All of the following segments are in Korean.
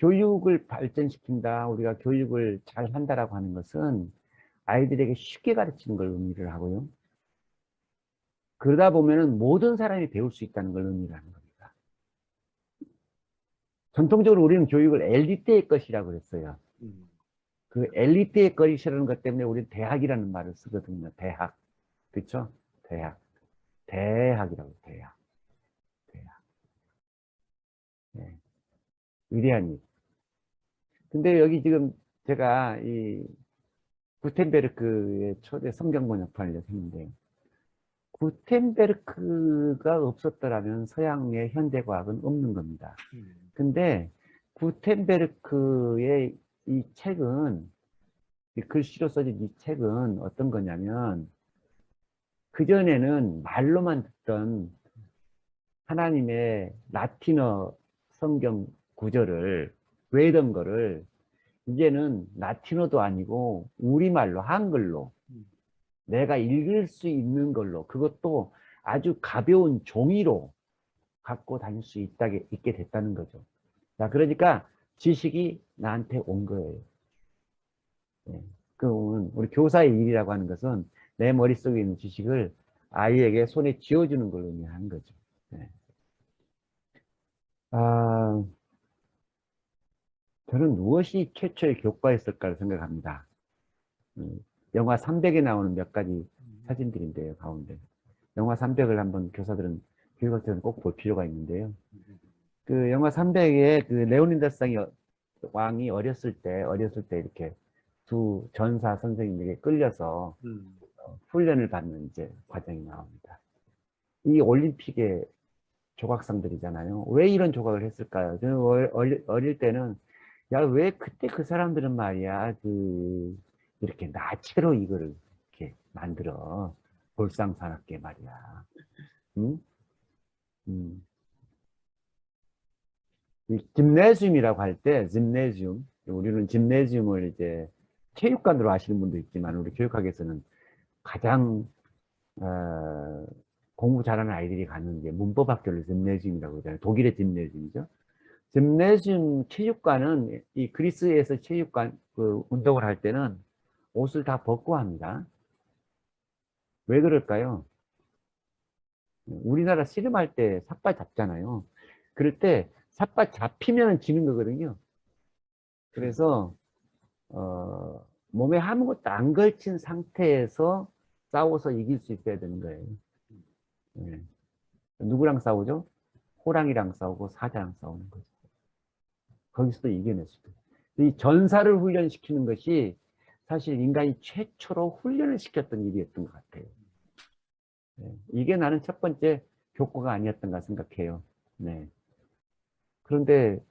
교육을 발전시킨다, 우리가 교육을 잘 한다라고 하는 것은 아이들에게 쉽게 가르치는 걸 의미를 하고요. 그러다 보면은 모든 사람이 배울 수 있다는 걸 의미를 하는 겁니다. 전통적으로 우리는 교육을 엘리트의 것이라고 그랬어요. 그 엘리트의 것이라는 것 때문에 우리는 대학이라는 말을 쓰거든요. 대학. 그렇죠? 대학. 대학이라고, 대학. 대학. 네. 위대한 일. 근데 여기 지금 제가 이 구텐베르크의 초대 성경 번역판을 했는데, 구텐베르크가 없었더라면 서양의 현대과학은 없는 겁니다. 근데 구텐베르크의 이 책은, 이 글씨로 써진 이 책은 어떤 거냐면, 그전에는 말로만 듣던 하나님의 라틴어 성경 구절을 외던 거를 이제는 라틴어도 아니고 우리말로, 한글로 내가 읽을 수 있는 걸로, 그것도 아주 가벼운 종이로 갖고 다닐 수 있게 됐다는 거죠. 자, 그러니까 지식이 나한테 온 거예요. 네. 그러면 우리 교사의 일이라고 하는 것은 내 머릿속에 있는 지식을 아이에게 손에 쥐어주는 걸 의미하는 거죠. 네. 아, 저는 무엇이 최초의 교과였을까 생각합니다. 영화 300에 나오는 몇 가지 사진들인데요, 가운데. 영화 300을 한번 교사들은, 교육학자들은 꼭 볼 필요가 있는데요. 그 영화 300에 그 레오니다스 왕이 어렸을 때 이렇게 두 전사 선생님에게 끌려서 훈련을 받는 이제 과정이 나옵니다. 이 올림픽의 조각상들이잖아요. 왜 이런 조각을 했을까요? 저는 어릴 때는, 야, 왜 그때 그 사람들은 말이야, 이렇게 나체로 이거를 이렇게 만들어. 볼상사납게 말이야. 응? 이 짐네지움이라고 할 때, 짐네지움. 우리는 짐네지움을 이제 체육관으로 아시는 분도 있지만, 우리 교육학에서는 가장, 어, 공부 잘하는 아이들이 가는 게 문법학교를 짐네지움이라고 그러잖아요. 독일의 짐네지움이죠. 짐네지움 체육관은, 이 그리스에서 체육관, 운동을 할 때는 옷을 다 벗고 합니다. 왜 그럴까요? 우리나라 씨름할 때 삿발 잡잖아요. 그럴 때 삿발 잡히면 지는 거거든요. 그래서 몸에 아무것도 안 걸친 상태에서 싸워서 이길 수 있어야 되는 거예요. 네. 누구랑 싸우죠? 호랑이랑 싸우고 사자랑 싸우는 거죠. 거기서도 이겨낼 수 있어요. 이 전사를 훈련시키는 것이 사실 인간이 최초로 훈련을 시켰던 일이었던 것 같아요. 네. 이게 나는 첫 번째 교과가 아니었던가 생각해요. 네. 그런데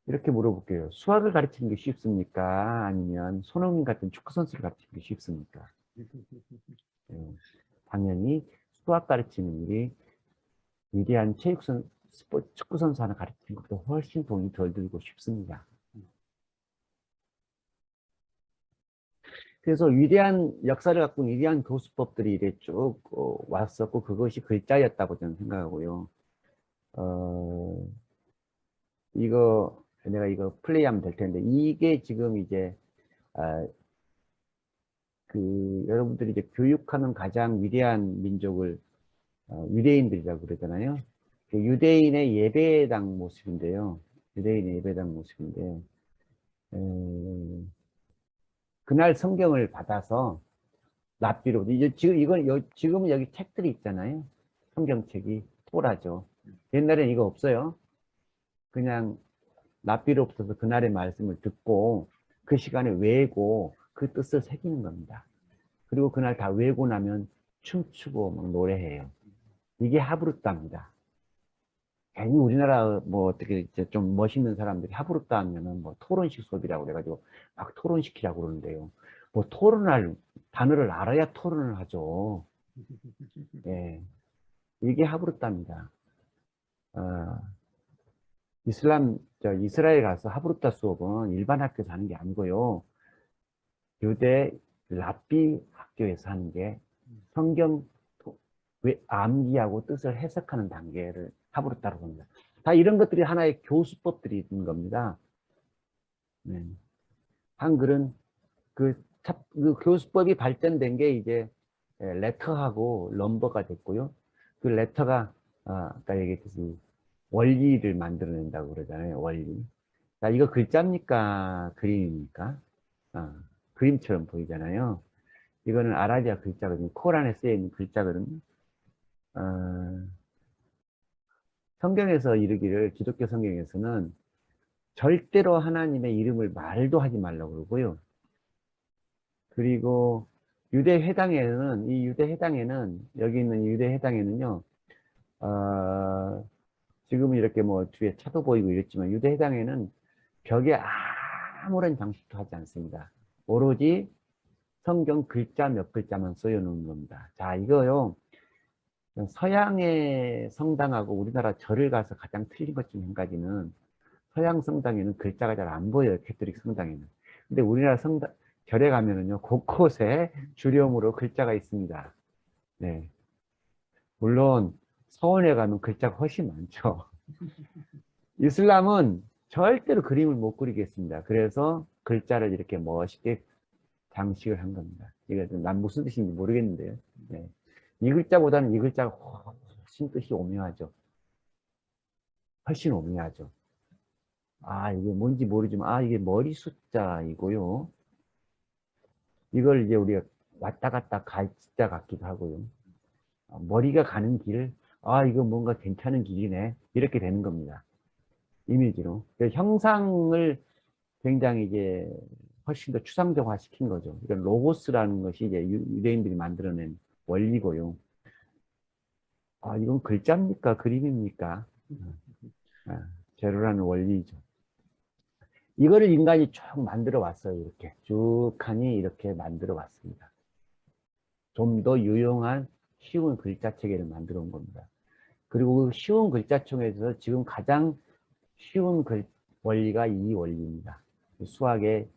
이렇게 물어볼게요. 수학을 가르치는 게 쉽습니까? 아니면 손흥민 같은 축구 선수를 가르치는 게 쉽습니까? 네. 당연히 수학 가르치는 일이 위대한 축구 선수 하나 가르치는 것보다 훨씬 돈이 덜 들고 쉽습니다. 그래서 위대한 역사를 갖고 있는 위대한 교수법들이 이래 쭉 왔었고, 그것이 글자였다고 저는 생각하고요. 어, 내가 이거 플레이하면 될 텐데, 이게 지금 이제, 아, 여러분들이 이제 교육하는 가장 위대한 민족을, 유대인들이라고 그러잖아요. 그 유대인의 예배당 모습인데요. 유대인의 예배당 모습인데, 그날 성경을 받아서 랍비로, 이제 지금은 여기 책들이 있잖아요. 성경책이 토라죠. 옛날엔 이거 없어요. 그냥 랍비로부터 그날의 말씀을 듣고 그 시간에 외고 그 뜻을 새기는 겁니다. 그리고 그날 다 외고 나면 춤추고 막 노래해요. 이게 하브루타입니다. 괜히 우리나라 뭐 어떻게 이제 좀 멋있는 사람들이 하브루타 하면은 뭐 토론식 수업이라고 그래가지고 막 토론시키라고 그러는데요. 뭐 토론할 단어를 알아야 토론을 하죠. 예. 이게 하브루타입니다. 어, 이스라엘 가서 하브루타 수업은 일반 학교에서 하는 게 아니고요. 유대 랍비 학교에서 하는 게 성경 암기하고 뜻을 해석하는 단계를 합으로 따라갑니다. 다 이런 것들이 하나의 교수법들이 있는 겁니다. 네. 한글은 그 교수법이 발전된 게 이제 레터하고 넘버가 됐고요. 그 레터가 아까 얘기했듯이 원리를 만들어낸다고 그러잖아요. 원리. 자, 이거 글자입니까? 그림입니까? 그림처럼 보이잖아요. 이거는 아라비아 글자거든요. 코란에 쓰여 있는 글자거든요. 성경에서 이르기를, 기독교 성경에서는 절대로 하나님의 이름을 말도 하지 말라고 그러고요. 그리고 여기 있는 유대회당에는요, 지금은 이렇게 뭐 뒤에 차도 보이고 이랬지만, 유대회당에는 벽에 아무런 장식도 하지 않습니다. 오로지 성경 글자 몇 글자만 써여 놓은 겁니다. 자, 이거요, 서양의 성당하고 우리나라 절을 가서 가장 틀린 것 중 한 가지는, 서양 성당에는 글자가 잘 안 보여요. 캐톨릭 성당에는. 근데 우리나라 절에 가면은요, 곳곳에 주령으로 글자가 있습니다. 네. 물론 서원에 가면 글자가 훨씬 많죠. 이슬람은 절대로 그림을 못 그리겠습니다. 그래서 글자를 이렇게 멋있게 장식을 한 겁니다. 이게 난 무슨 뜻인지 모르겠는데요. 네. 이 글자보다는 이 글자가 훨씬 뜻이 오묘하죠. 훨씬 오묘하죠. 이게 뭔지 모르지만, 이게 머리 숫자이고요. 이걸 이제 우리가 왔다 갔다 갈자 같기도 하고요. 머리가 가는 길, 이거 뭔가 괜찮은 길이네. 이렇게 되는 겁니다. 이미지로. 형상을 굉장히 이제 훨씬 더 추상적화 시킨 거죠. 이런 로고스라는 것이 이제 유대인들이 만들어낸 원리고요. 이건 글자입니까? 그림입니까? 제로라는 원리죠. 이거를 인간이 쭉 만들어 왔어요. 이렇게 쭉 하니 이렇게 만들어 왔습니다. 좀 더 유용한 쉬운 글자 체계를 만들어 온 겁니다. 그리고 그 쉬운 글자총에서 지금 가장 쉬운 원리가 이 원리입니다. 수학에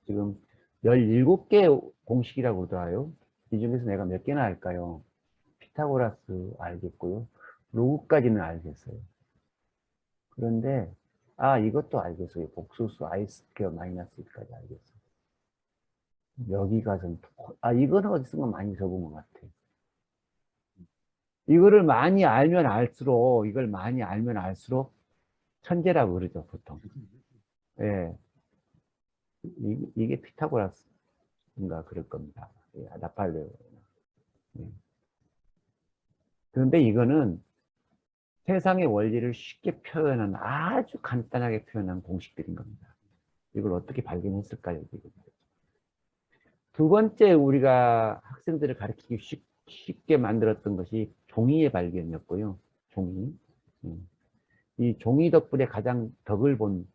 지금 17개 공식이라고 그러더라고요. 이 중에서 내가 몇 개나 알까요? 피타고라스 알겠고요. 로그까지는 알겠어요. 그런데 이것도 알겠어요. 복수수 I 스퀘어 마이너스 1까지 알겠어요. 여기 가서는 이거는 어디서 많이 적은 것 같아요. 이걸 많이 알면 알수록 천재라고 그러죠, 보통. 예. 이게 피타고라스인가 그럴 겁니다. 나팔레오. 예. 그런데 이거는 세상의 원리를 쉽게 표현한, 아주 간단하게 표현한 공식들인 겁니다. 이걸 어떻게 발견했을까요? 두 번째, 우리가 학생들을 가르치기 쉽게 만들었던 것이 종이의 발견이었고요. 종이. 이 종이 덕분에 가장 덕을 본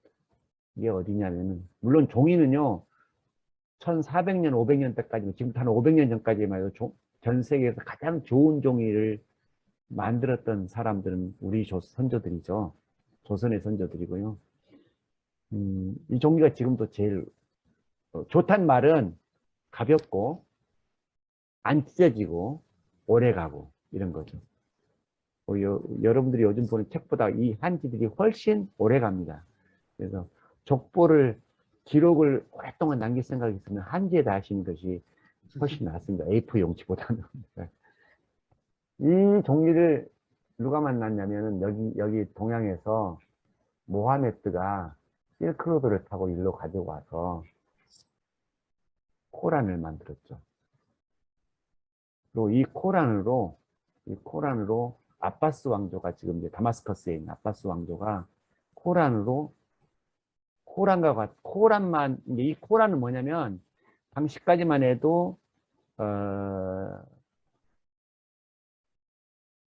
게 어디냐면은, 물론 종이는요, 1400년, 500년 때까지만, 지금 한 500년 전까지만 해도 전 세계에서 가장 좋은 종이를 만들었던 사람들은 우리 선조들이죠. 조선의 선조들이고요. 이 종이가 지금도 제일 좋단 말은 가볍고 안 찢어지고 오래가고 이런 거죠. 여러분들이 요즘 보는 책보다 이 한지들이 훨씬 오래갑니다. 그래서 족보를 기록을 오랫동안 남길 생각이 있으면 한지에다 하시는 것이 훨씬 낫습니다. A4 용지보다는. 이 종이를 누가 만났냐면은 여기 동양에서 모하메드가 실크로드를 타고 일로 가지고 와서 코란을 만들었죠. 그리고 이 코란으로 아바스 왕조가 지금 이제 다마스커스에 있는 아바스 왕조가 코란만 이제 이 코란은 뭐냐면 당시까지만 해도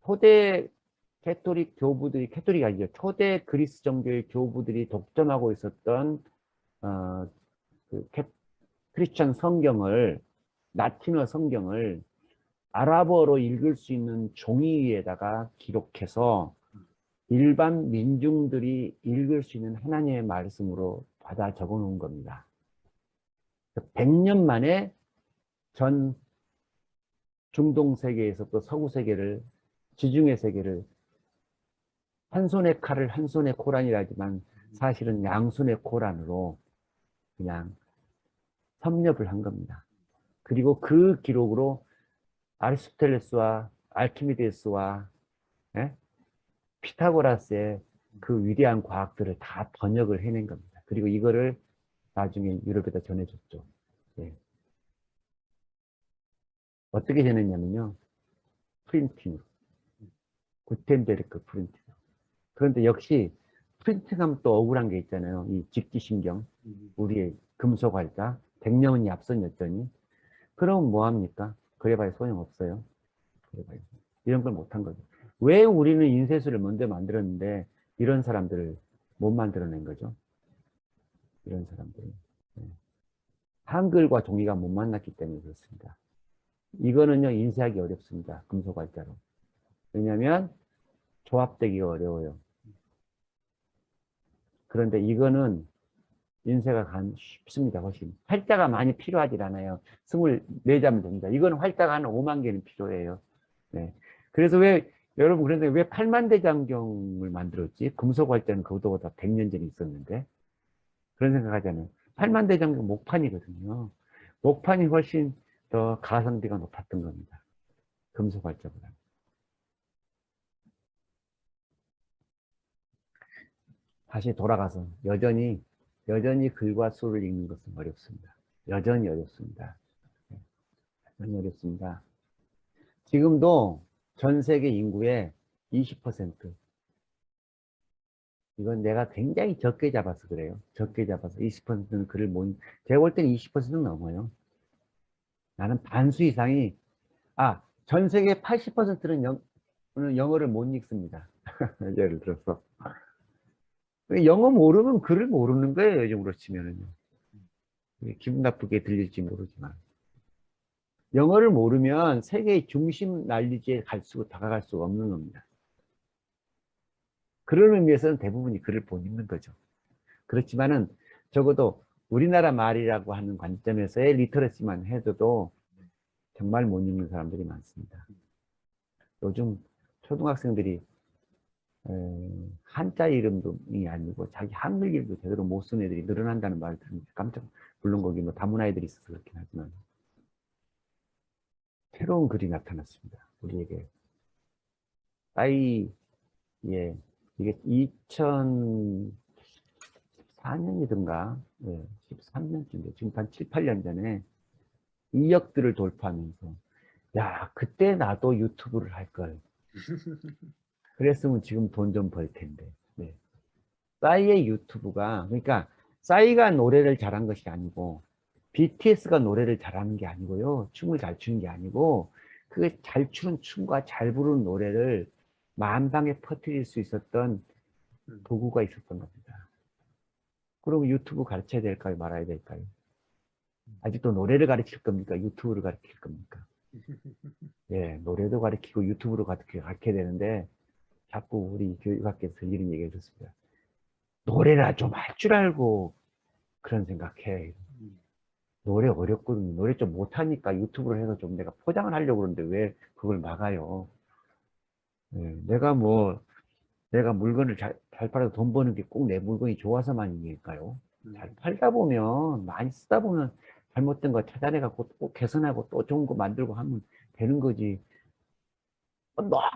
초대 캐톨릭이 아니죠. 초대 그리스 정교의 교부들이 독점하고 있었던 그 크리스천 성경을, 라틴어 성경을 아랍어로 읽을 수 있는 종이에다가 기록해서 일반 민중들이 읽을 수 있는 하나님의 말씀으로 받아 적어 놓은 겁니다. 100년 만에 전 중동 세계에서 또 서구 세계를, 지중해 세계를 한 손의 칼을 한 손의 코란이라지만 사실은 양손의 코란으로 그냥 섭렵을 한 겁니다. 그리고 그 기록으로 아리스토텔레스와 알키미데스와 예? 피타고라스의 그 위대한 과학들을 다 번역을 해낸 겁니다. 그리고 이거를 나중에 유럽에다 전해줬죠. 예. 어떻게 전했냐면요. 프린팅으로. 구텐베르크 프린팅. 그런데 역시 프린팅하면 또 억울한 게 있잖아요. 이 직지신경, 우리의 금속활자, 100년이 앞선이었더니 그럼 뭐합니까? 그래봐야 소용없어요. 그래봐야. 이런 걸 못한 거죠. 왜 우리는 인쇄술을 먼저 만들었는데 이런 사람들을 못 만들어낸 거죠? 이런 사람들은. 네. 한글과 종이가 못 만났기 때문에 그렇습니다. 이거는요, 인쇄하기 어렵습니다. 금속활자로. 왜냐하면 조합되기가 어려워요. 그런데 이거는 인쇄가 쉽습니다. 훨씬. 활자가 많이 필요하지 않아요. 24자면 됩니다. 이건 활자가 한 5만 개는 필요해요. 네. 그래서 왜 여러분 그런데 왜 8만 대장경을 만들었지? 금속 활자는 그보다 100년 전에 있었는데 그런 생각하잖아요. 8만 대장경 목판이거든요. 목판이 훨씬 더 가성비가 높았던 겁니다. 금속 활자보다. 다시 돌아가서 여전히 글과 수를 읽는 것은 어렵습니다. 여전히 어렵습니다. 여전히 어렵습니다. 지금도 전 세계 인구의 20%, 이건 내가 굉장히 적게 잡아서 그래요. 적게 잡아서 20%는 글을 못, 제가 볼 때는 20%는 넘어요. 나는 반수 이상이, 전 세계 80%는 영어를 못 읽습니다. 예를 들어서. 영어 모르면 글을 모르는 거예요, 요즘으로 치면은요. 기분 나쁘게 들릴지 모르지만. 영어를 모르면 세계의 중심 난리지에 다가갈 수가 없는 겁니다. 그런 의미에서는 대부분이 글을 못 읽는 거죠. 그렇지만은 적어도 우리나라 말이라고 하는 관점에서의 리터러시만 해도 정말 못 읽는 사람들이 많습니다. 요즘 초등학생들이 한자 이름이 아니고 자기 한글 이름도 제대로 못 쓰는 애들이 늘어난다는 말을 들으면 깜짝, 물론 거기 뭐 다문 아이들이 있어서 그렇긴 하지만 새로운 글이 나타났습니다. 우리에게. 싸이의, 이게 2004년이든가 13년쯤 지금 한 7, 8년 전에 2억들을 돌파하면서 야, 그때 나도 유튜브를 할 걸. 그랬으면 지금 돈 좀 벌 텐데. 네. 싸이의 유튜브가, 그러니까 싸이가 노래를 잘한 것이 아니고 BTS가 노래를 잘하는 게 아니고요. 춤을 잘 추는 게 아니고 그 잘 추는 춤과 잘 부르는 노래를 만방에 퍼뜨릴 수 있었던 도구가 있었던 겁니다. 그럼 유튜브 가르쳐야 될까요? 말아야 될까요? 아직도 노래를 가르칠 겁니까? 유튜브를 가르칠 겁니까? 예, 노래도 가르치고 유튜브로 가르쳐야 되는데 자꾸 우리 교육학계에서 이런 얘기를 듣습니다. 노래라 좀 할 줄 알고 그런 생각해. 노래 어렵거든요. 노래 좀 못하니까 유튜브로 해서 좀 내가 포장을 하려고 그러는데 왜 그걸 막아요? 예, 내가 물건을 잘 팔아서 돈 버는 게 꼭 내 물건이 좋아서만일까요? 잘 팔다 보면, 많이 쓰다 보면 잘못된 거 찾아내갖고 또 개선하고 또 좋은 거 만들고 하면 되는 거지.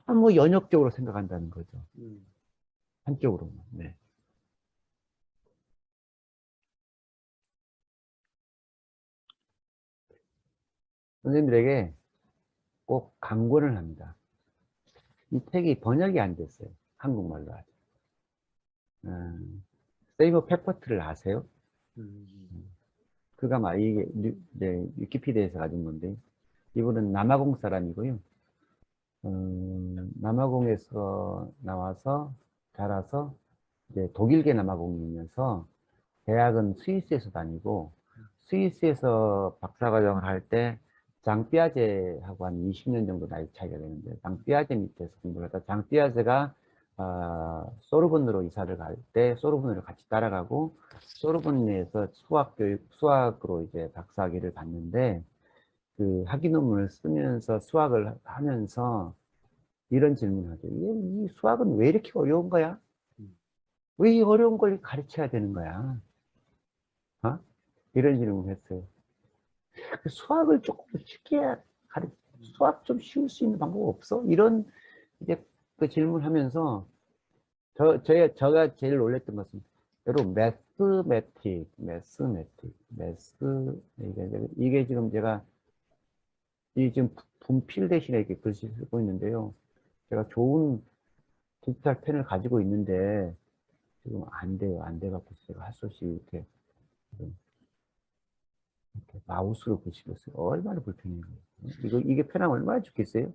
너무 연역적으로 생각한다는 거죠. 한쪽으로만. 네. 선생님들에게 꼭 강권을 합니다. 이 책이 번역이 안 됐어요. 한국말로 아직. 세이버 페퍼트를 아세요? 그가 막 이게 위키피디아에서 가진 건데 이분은 남아공 사람이고요. 남아공에서 나와서 자라서 이제 독일계 남아공이면서 대학은 스위스에서 다니고 스위스에서 박사과정을 할 때 장삐아제하고 한 20년 정도 나이 차이가 되는데 장삐아제 밑에서 공부를 하다 장삐아제가 소르본으로 이사를 갈 때 소르본을 같이 따라가고 소르본 내에서 수학으로 이제 박사학위를 받는데 그 학위 논문을 쓰면서 수학을 하면서 이런 질문을 하죠. 이 수학은 왜 이렇게 어려운 거야? 왜 이 어려운 걸 가르쳐야 되는 거야? 어? 이런 질문을 했어요. 수학을 조금 더 쉽게 수학 좀 쉬울 수 있는 방법 없어? 이런 이제 그 질문하면서 제가 제일 놀랬던 것은 여러분 이게 지금 제가 이 지금 분필 대신에 이렇게 글씨 쓰고 있는데요. 제가 좋은 디지털 펜을 가지고 있는데 지금 안 돼요. 안 돼갖고 제가 할 수 없이 이렇게 마우스로 글씨를 써요. 얼마나 불편해요. 이게 편하면 얼마나 좋겠어요?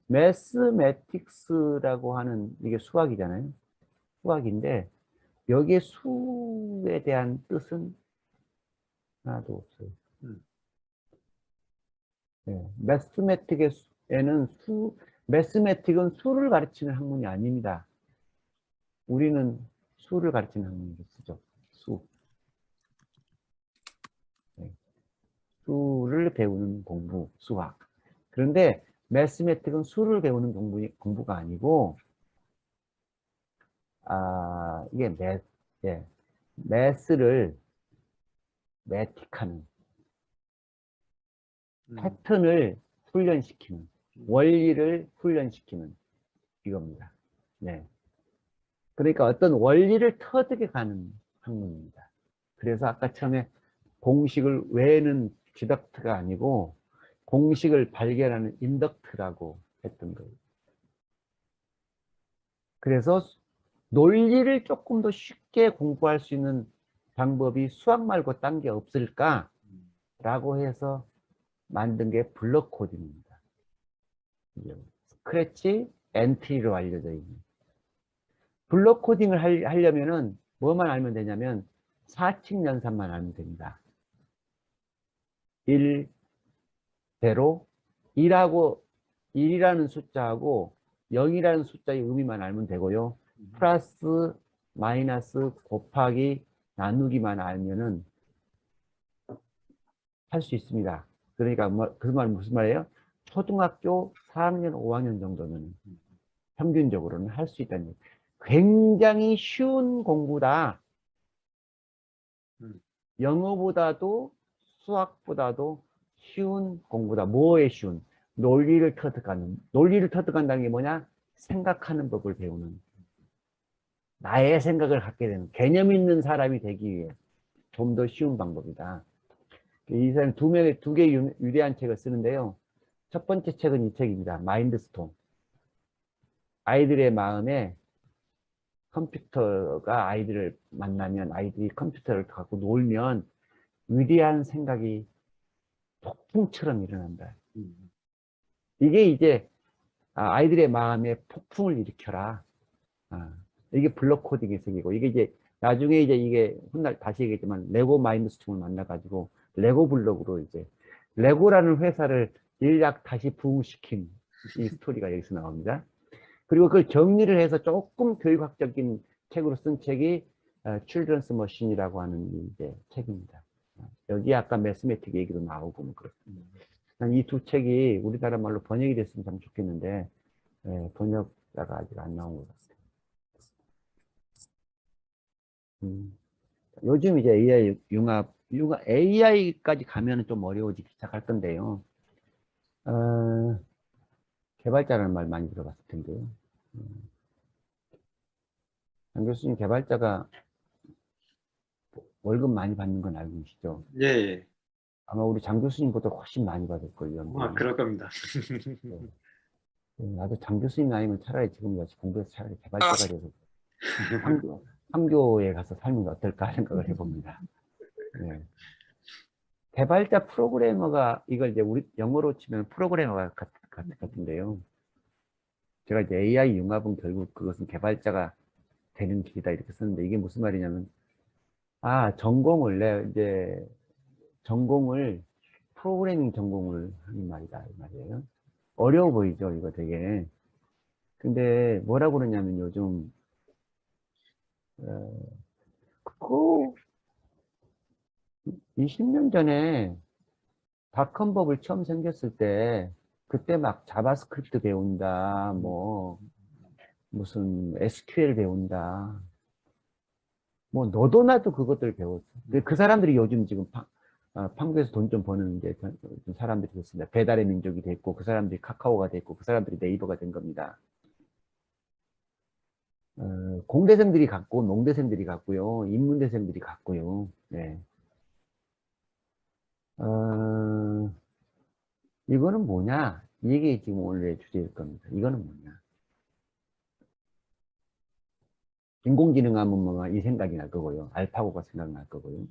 매스매틱스라고 하는 이게 수학이잖아요. 수학인데 여기에 수에 대한 뜻은 하나도 없어요. 네. 매스매틱은 수를 가르치는 학문이 아닙니다. 우리는 수를 가르치는 학문을 쓰죠. 수. 네. 수를 배우는 공부, 수학. 그런데 매스매틱은 수를 배우는 공부가 아니고, 이게 예, 매스를 매틱하는, 패턴을 훈련시키는, 원리를 훈련시키는 이겁니다. 네. 그러니까 어떤 원리를 터득해 가는 학문입니다. 그래서 아까 처음에 공식을 외는 디덕트가 아니고 공식을 발견하는 인덕트라고 했던 거예요. 그래서 논리를 조금 더 쉽게 공부할 수 있는 방법이 수학 말고 딴 게 없을까? 라고 해서 만든 게 블록 코딩입니다. 스크래치, 엔트리로 알려져 있는. 블록 코딩을 하려면은 뭐만 알면 되냐면 사칙 연산만 알면 됩니다. 1, 0, 1이라는 숫자하고 0이라는 숫자의 의미만 알면 되고요. 플러스, 마이너스, 곱하기, 나누기만 알면은 할 수 있습니다. 그러니까 그 말 무슨 말이에요? 초등학교 4학년, 5학년 정도는 평균적으로는 할 수 있다는 거예요. 굉장히 쉬운 공부다. 영어보다도 수학보다도 쉬운 공부다. 뭐에 쉬운? 논리를 터득하는. 논리를 터득한다는 게 뭐냐? 생각하는 법을 배우는. 나의 생각을 갖게 되는. 개념 있는 사람이 되기 위해 좀 더 쉬운 방법이다. 이 사람 두 개 유리한 책을 쓰는데요. 첫 번째 책은 이 책입니다. 마인드스톰. 아이들의 마음에 컴퓨터가 아이들을 만나면 아이들이 컴퓨터를 갖고 놀면 위대한 생각이 폭풍처럼 일어난다. 이게 이제 아이들의 마음에 폭풍을 일으켜라. 이게 블록 코딩의 세계고 이게 이제 나중에 이제 이게 훗날 다시 얘기했지만 레고 마인드스톰을 만나가지고 레고 블록으로 이제 레고라는 회사를 일약 다시 부흥시킨 이 스토리가 여기서 나옵니다. 그리고 그걸 정리를 해서 조금 교육학적인 책으로 쓴 책이 Children's Machine이라고 하는 이제 책입니다. 여기 아까 매스매틱 얘기도 나오고 뭐 그렇습니다. 이 두 책이 우리나라 말로 번역이 됐으면 참 좋겠는데 번역자가 아직 안 나온 것 같습니다. 요즘 이제 AI AI까지 가면 좀 어려워지기 시작할 건데요. 개발자라는 말 많이 들어봤을 텐데요. 장 교수님 개발자가 월급 많이 받는 건 알고 계시죠? 예. 아마 우리 장 교수님보다 훨씬 많이 받을걸요. 그럴 겁니다. 나도 장 교수님 아니면 차라리 지금 같이 공부해서 차라리 개발자가 돼서 삼교에 가서 살면 어떨까 생각을 해봅니다. 네. 개발자 프로그래머가 이걸 이제 우리 영어로 치면 프로그래머가 같은데요. 제가 이제 AI 융합은 결국 그것은 개발자가 되는 길이다 이렇게 썼는데 이게 무슨 말이냐면 전공을 프로그래밍 전공을 하는 말이다 이 말이에요. 어려워 보이죠 이거 되게. 근데 뭐라고 그러냐면 요즘 그거 20년 전에 닷컴버블 처음 생겼을 때 그때 막 자바스크립트 배운다, 뭐 무슨 SQL 배운다, 뭐 너도 나도 그것들 배웠어. 근데 그 사람들이 요즘 지금 판교에서 돈 좀 버는 게 사람들이 됐습니다. 배달의 민족이 됐고 그 사람들이 카카오가 됐고 그 사람들이 네이버가 된 겁니다. 공대생들이 갖고 농대생들이 갖고요, 인문대생들이 갖고요. 네. 어, 이거는 뭐냐? 이게 지금 오늘의 주제일 겁니다. 이거는 뭐냐? 인공지능 하면 뭐 이 생각이 날 거고요. 알파고가 생각날 거고요.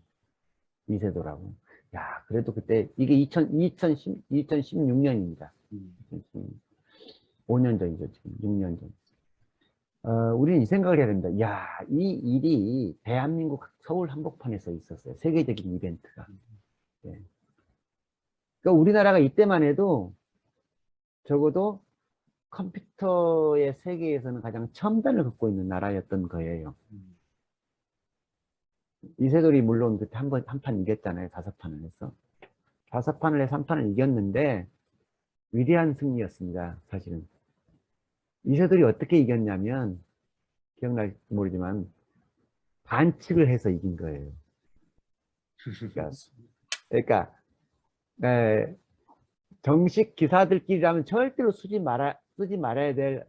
이세돌하고. 야, 그래도 그때 이게 2016년입니다. 5년 전이죠, 지금. 6년 전. 우리는 이 생각을 해야 됩니다. 야, 이 일이 대한민국 서울 한복판에서 있었어요. 세계적인 이벤트가. 네. 그러니까 우리나라가 이때만 해도 적어도 컴퓨터의 세계에서는 가장 첨단을 갖고 있는 나라였던 거예요. 이세돌이 물론 그때 한 판 이겼잖아요. 5판을 해서. 5판을 해서 3판을 이겼는데 위대한 승리였습니다. 사실은. 이세돌이 어떻게 이겼냐면 기억날지 모르지만 반칙을 해서 이긴 거예요. 그러니까 에, 정식 기사들끼리라면 절대로 쓰지 말아야 될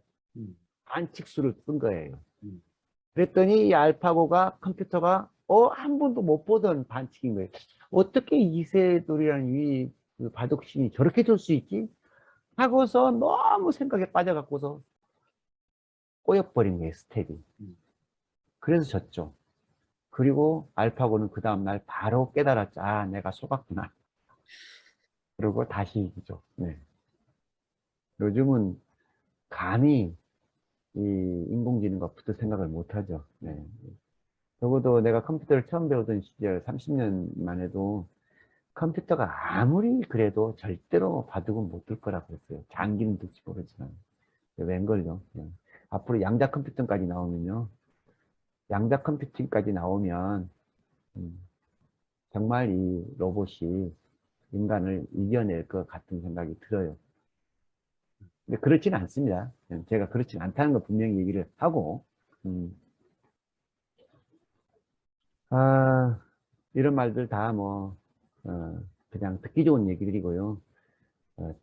반칙수를 쓴 거예요. 그랬더니 이 알파고가 컴퓨터가 한 번도 못 보던 반칙인 거예요. 어떻게 이세돌이라는 그 바둑신이 저렇게 줄 수 있지? 하고서 너무 생각에 빠져갖고서 꼬여버린 거예요, 스텝이. 그래서 졌죠. 그리고 알파고는 그 다음날 바로 깨달았죠. 아, 내가 속았구나. 그리고 다시 이기죠. 네. 요즘은 감히 이 인공지능과 붙을 생각을 못 하죠. 네. 적어도 내가 컴퓨터를 처음 배우던 시절 30년만 해도 컴퓨터가 아무리 그래도 절대로 바둑은 못 들 거라고 그랬어요. 장기는 들지 모르지만. 웬걸요. 그냥. 앞으로 양자 컴퓨터까지 나오면요. 양자 컴퓨팅까지 나오면 정말 이 로봇이 인간을 이겨낼 것 같은 생각이 들어요. 근데 그렇지는 않습니다. 제가 그렇지 않다는 거 분명히 얘기를 하고 아, 이런 말들 다 뭐 그냥 듣기 좋은 얘기들이고요. 어,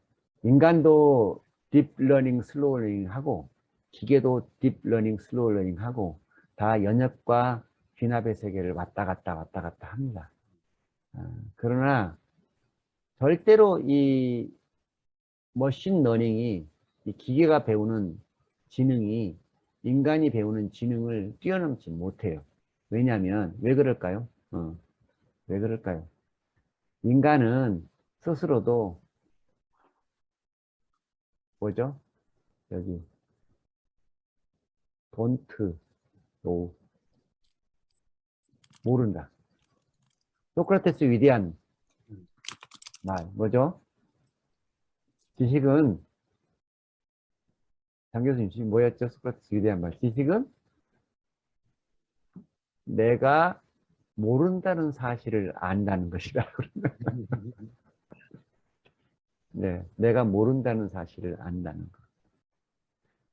인간도 딥러닝, 슬로우러닝 하고 기계도 딥러닝, 슬로우러닝 하고 다 연역과 귀납의 세계를 왔다 갔다 합니다. 그러나 절대로 이 머신 러닝이 이 기계가 배우는 지능이 인간이 배우는 지능을 뛰어넘지 못해요. 왜냐하면 왜 그럴까요? 왜 그럴까요? 인간은 스스로도 뭐죠? 여기 don't know 모른다. 소크라테스 위대한 말 뭐죠? 지식은 장 교수님 지금 뭐였죠? 소크라테스 위대한 말 지식은 내가 모른다는 사실을 안다는 것이다. 네, 내가 모른다는 사실을 안다는 것.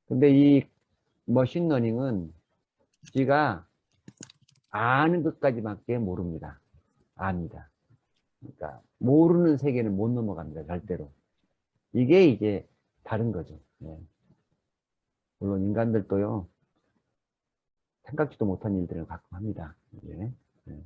근데 이 머신러닝은 지가 아는 것까지밖에 모릅니다. 압니다. 그러니까 모르는 세계는 못 넘어갑니다. 절대로. 이게 이제 다른 거죠. 네. 물론 인간들도요. 생각지도 못한 일들을 가끔 합니다. 네. 네.